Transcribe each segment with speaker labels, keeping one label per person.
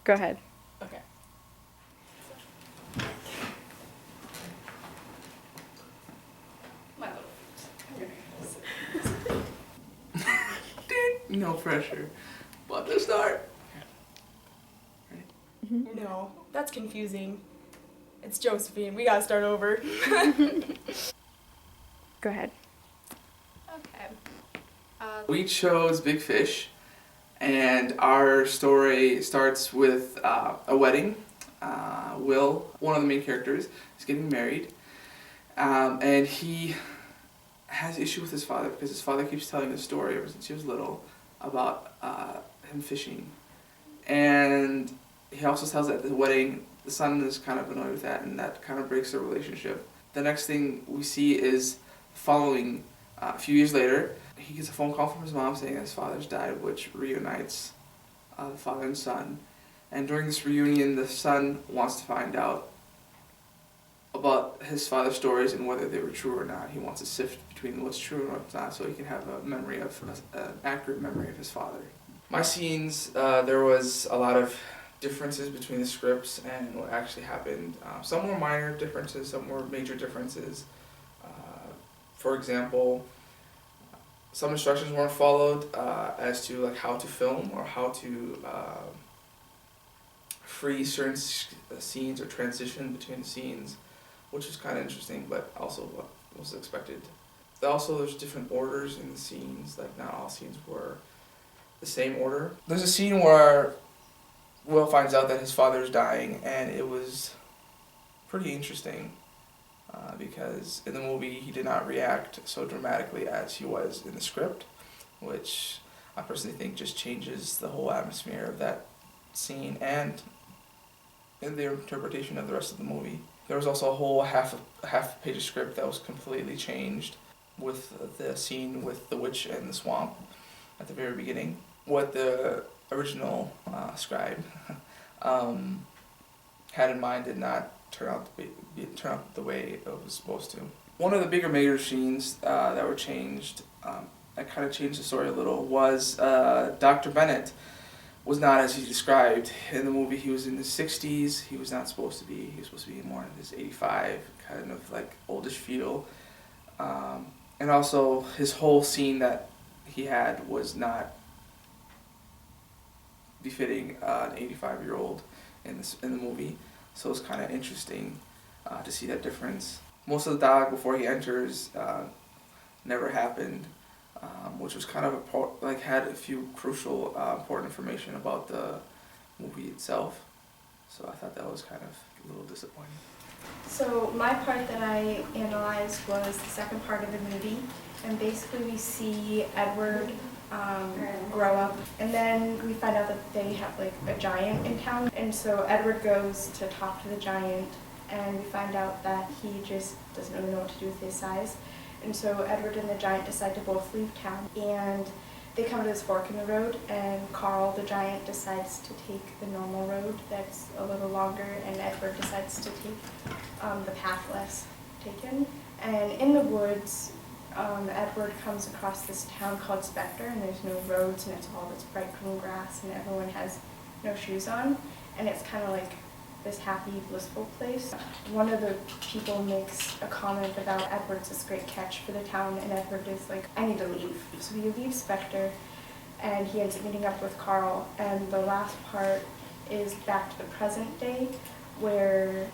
Speaker 1: Go ahead.
Speaker 2: Okay. My little
Speaker 3: No pressure. About to start.
Speaker 2: No, that's confusing. It's Josephine. We gotta start over.
Speaker 1: Go ahead.
Speaker 2: Okay.
Speaker 3: We chose Big Fish, and our story starts with a wedding. Will, one of the main characters, is getting married, and he has issue with his father because his father keeps telling the story ever since he was little about him fishing, and he also tells that at the wedding the son is kind of annoyed with that, and that kind of breaks their relationship. The next thing we see is following a few years later, he gets a phone call from his mom saying that his father's died, which reunites the father and son. And during this reunion, the son wants to find out about his father's stories and whether they were true or not. He wants to sift between what's true and what's not so he can have a memory of an accurate memory of his father. My scenes, there was a lot of differences between the scripts and what actually happened. Some were minor differences, some were major differences. For example, some instructions weren't followed as to like how to film or how to freeze certain scenes or transition between the scenes, which was kind of interesting, but also what was expected. Also, there's different orders in the scenes, like not all scenes were the same order. There's a scene where Will finds out that his father is dying, and it was pretty interesting because in the movie he did not react so dramatically as he was in the script, which I personally think just changes the whole atmosphere of that scene and in their interpretation of the rest of the movie. There was also a whole half page of script that was completely changed with the scene with the witch and the swamp at the very beginning. What the original scribe had in mind did not turn out the way it was supposed to. One of the bigger major scenes that were changed, that kind of changed the story a little, was Dr. Bennett was not as he described. In the movie he was in his 60s, he was not supposed to be. He was supposed to be more in his 85, kind of like oldish feel. And also his whole scene that he had was not befitting an 85-year-old in the movie. So it's kind of interesting to see that difference. Most of the dialogue before he enters never happened, which was kind of had a few crucial important information about the movie itself. So I thought that was kind of a little disappointing.
Speaker 2: So my part that I analyzed was the second part of the movie, and basically we see Edward grow up, and then we find out that they have like a giant in town, and so Edward goes to talk to the giant, and we find out that he just doesn't really know what to do with his size, and so Edward and the giant decide to both leave town, and they come to this fork in the road, and Carl the giant decides to take the normal road that's a little longer, and Edward decides to take the path less taken. And in the woods, Edward comes across this town called Spectre, and there's no roads, and it's all this bright green grass, and everyone has no shoes on, and it's kind of like this happy, blissful place. One of the people makes a comment about Edward's this great catch for the town, and Edward is like, I need to leave. So he leaves Spectre, and he ends up meeting up with Carl, and the last part is back to the present day, where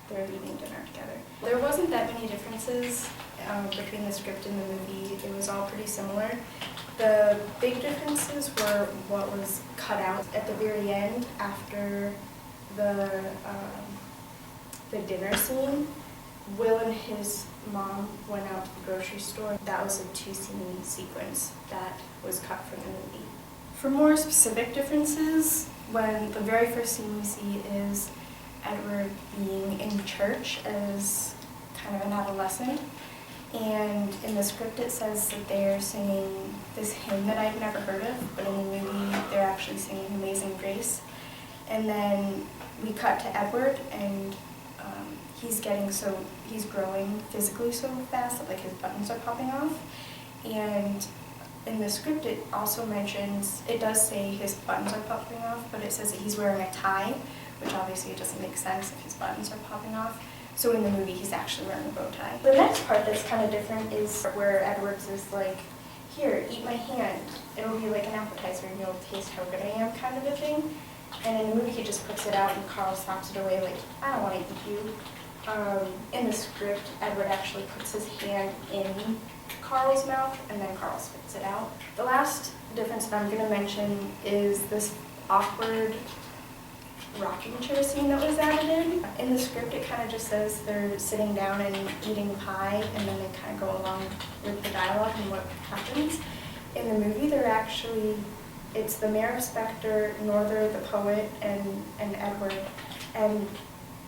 Speaker 2: they're eating dinner together. There wasn't that many differences between the script and the movie. It was all pretty similar. The big differences were what was cut out at the very end after the dinner scene. Will and his mom went out to the grocery store. That was a 2-scene sequence that was cut from the movie. For more specific differences, when the very first scene we see is Edward being in church as kind of an adolescent, and in the script it says that they're singing this hymn that I'd never heard of, but in the movie they're actually singing Amazing Grace. And then we cut to Edward, and he's growing physically so fast that like his buttons are popping off, and In the script, it also mentions, it does say his buttons are popping off, but it says that he's wearing a tie, which obviously it doesn't make sense if his buttons are popping off. So in the movie, he's actually wearing a bow tie. The next part that's kind of different is where Edwards is like, here, eat my hand. It'll be like an appetizer and you'll taste how good I am, kind of a thing. And in the movie, he just puts it out and Carl slaps it away like, I don't want to eat you. In the script, Edward actually puts his hand in Carl's mouth and then Carl spits it out. The last difference that I'm going to mention is this awkward rocking chair scene that was added in. In the script, it kind of just says they're sitting down and eating pie, and then they kind of go along with the dialogue and what happens. In the movie, it's the Mayor of Spectre, Norther the poet, and Edward, and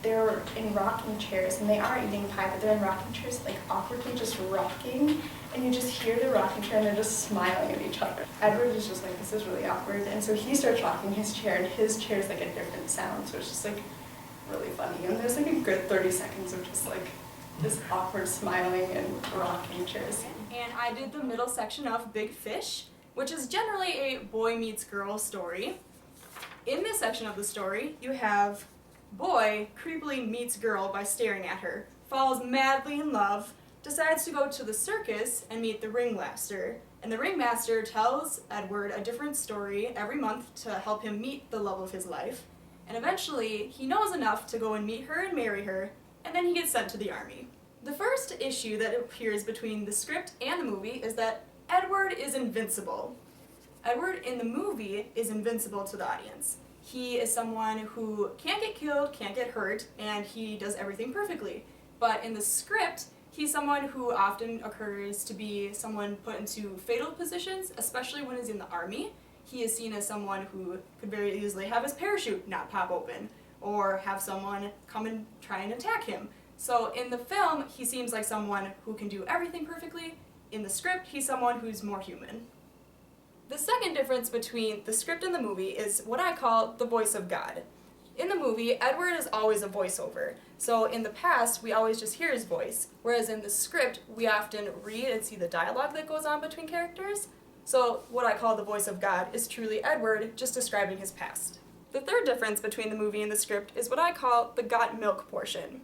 Speaker 2: they're in rocking chairs, and they are eating pie, but they're in rocking chairs, like awkwardly just rocking, and you just hear the rocking chair, and they're just smiling at each other. Edward is just like, this is really awkward, and so he starts rocking his chair, and his chair is like a different sound, so it's just like really funny, and there's like a good 30 seconds of just like this awkward smiling and rocking chairs.
Speaker 1: And I did the middle section of Big Fish, which is generally a boy meets girl story. In this section of the story, you have boy creepily meets girl by staring at her, falls madly in love, decides to go to the circus and meet the ringmaster. And the ringmaster tells Edward a different story every month to help him meet the love of his life. And eventually, he knows enough to go and meet her and marry her, and then he gets sent to the army. The first issue that appears between the script and the movie is that Edward is invincible. Edward in the movie is invincible to the audience. He is someone who can't get killed, can't get hurt, and he does everything perfectly. But in the script, he's someone who often occurs to be someone put into fatal positions, especially when he's in the army. He is seen as someone who could very easily have his parachute not pop open, or have someone come and try and attack him. So in the film, he seems like someone who can do everything perfectly. In the script, he's someone who's more human. The second difference between the script and the movie is what I call the voice of God. In the movie, Edward is always a voiceover. So in the past, we always just hear his voice, whereas in the script, we often read and see the dialogue that goes on between characters. So what I call the voice of God is truly Edward just describing his past. The third difference between the movie and the script is what I call the got milk portion.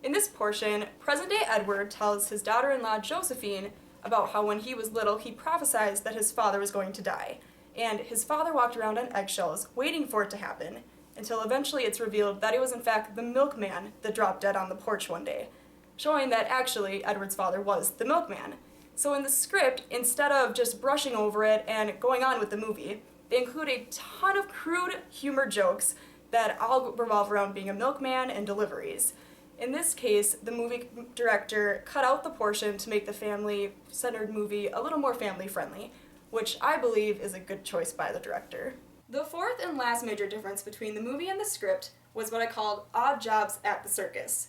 Speaker 1: In this portion, present-day Edward tells his daughter-in-law Josephine about how when he was little he prophesied that his father was going to die, and his father walked around on eggshells waiting for it to happen, until eventually it's revealed that it was in fact the milkman that dropped dead on the porch one day, showing that actually Edward's father was the milkman. So in the script, instead of just brushing over it and going on with the movie, they include a ton of crude humor jokes that all revolve around being a milkman and deliveries. In this case, the movie director cut out the portion to make the family-centered movie a little more family-friendly, which I believe is a good choice by the director. The fourth and last major difference between the movie and the script was what I called odd jobs at the circus.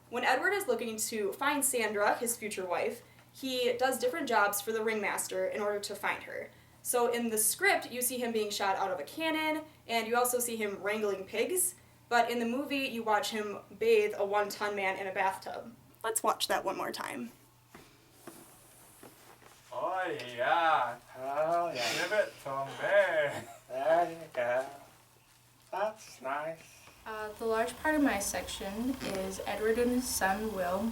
Speaker 1: When Edward is looking to find Sandra, his future wife, he does different jobs for the ringmaster in order to find her. So in the script, you see him being shot out of a cannon, and you also see him wrangling pigs. But in the movie, you watch him bathe a one-ton man in a bathtub. Let's watch that one more time.
Speaker 4: Oh yeah.
Speaker 5: Oh, yeah.
Speaker 4: Give it to me.
Speaker 5: There you go. That's nice.
Speaker 6: The large part of my section is Edward and his son Will,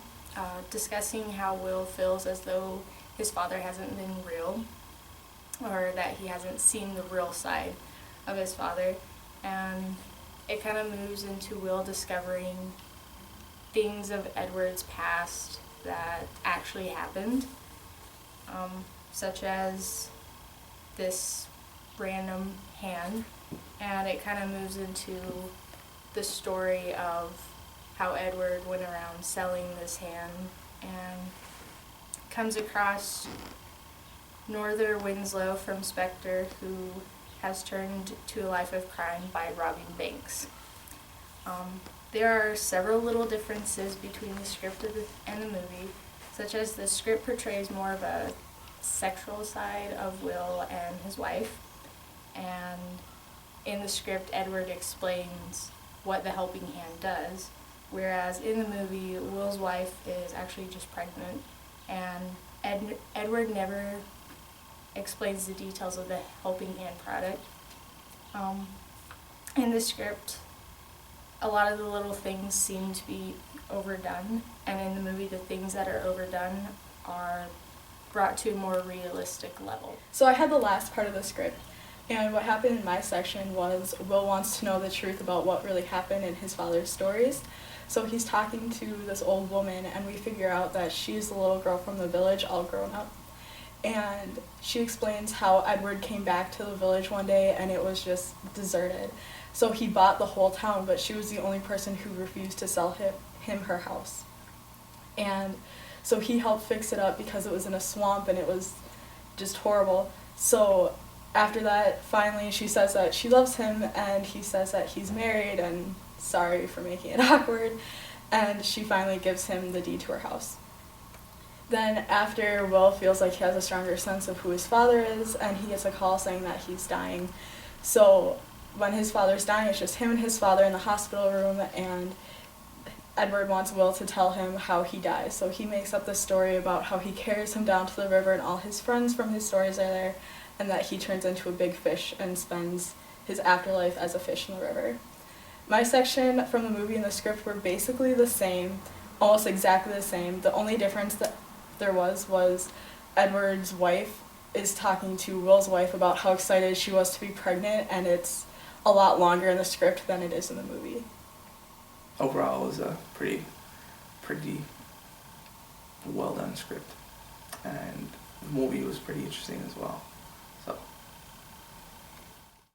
Speaker 6: discussing how Will feels as though his father hasn't been real, or that he hasn't seen the real side of his father, and it kind of moves into Will discovering things of Edward's past that actually happened, such as this random hand, and it kind of moves into the story of how Edward went around selling this hand and comes across Norther Winslow from Spectre, who has turned to a life of crime by robbing banks. There are several little differences between the script and the movie, such as the script portrays more of a sexual side of Will and his wife, and in the script Edward explains what the helping hand does, whereas in the movie Will's wife is actually just pregnant, and Edward never explains the details of the helping hand product. In the script, a lot of the little things seem to be overdone, and in the movie the things that are overdone are brought to a more realistic level.
Speaker 7: So I had the last part of the script, and what happened in my section was Will wants to know the truth about what really happened in his father's stories. So he's talking to this old woman, and we figure out that she's the little girl from the village, all grown up. And she explains how Edward came back to the village one day and it was just deserted. So he bought the whole town, but she was the only person who refused to sell him her house. And so he helped fix it up because it was in a swamp and it was just horrible. So after that, finally she says that she loves him, and he says that he's married and sorry for making it awkward, and she finally gives him the deed to her house. Then after Will feels like he has a stronger sense of who his father is, and he gets a call saying that he's dying. So when his father's dying, it's just him and his father in the hospital room, and Edward wants Will to tell him how he dies. So he makes up this story about how he carries him down to the river and all his friends from his stories are there, and that he turns into a big fish and spends his afterlife as a fish in the river. My section from the movie and the script were basically the same, almost exactly the same. The only difference that there was Edward's wife is talking to Will's wife about how excited she was to be pregnant, and it's a lot longer in the script than it is in the movie.
Speaker 3: Overall, it was a pretty well done script, and the movie was pretty interesting as well.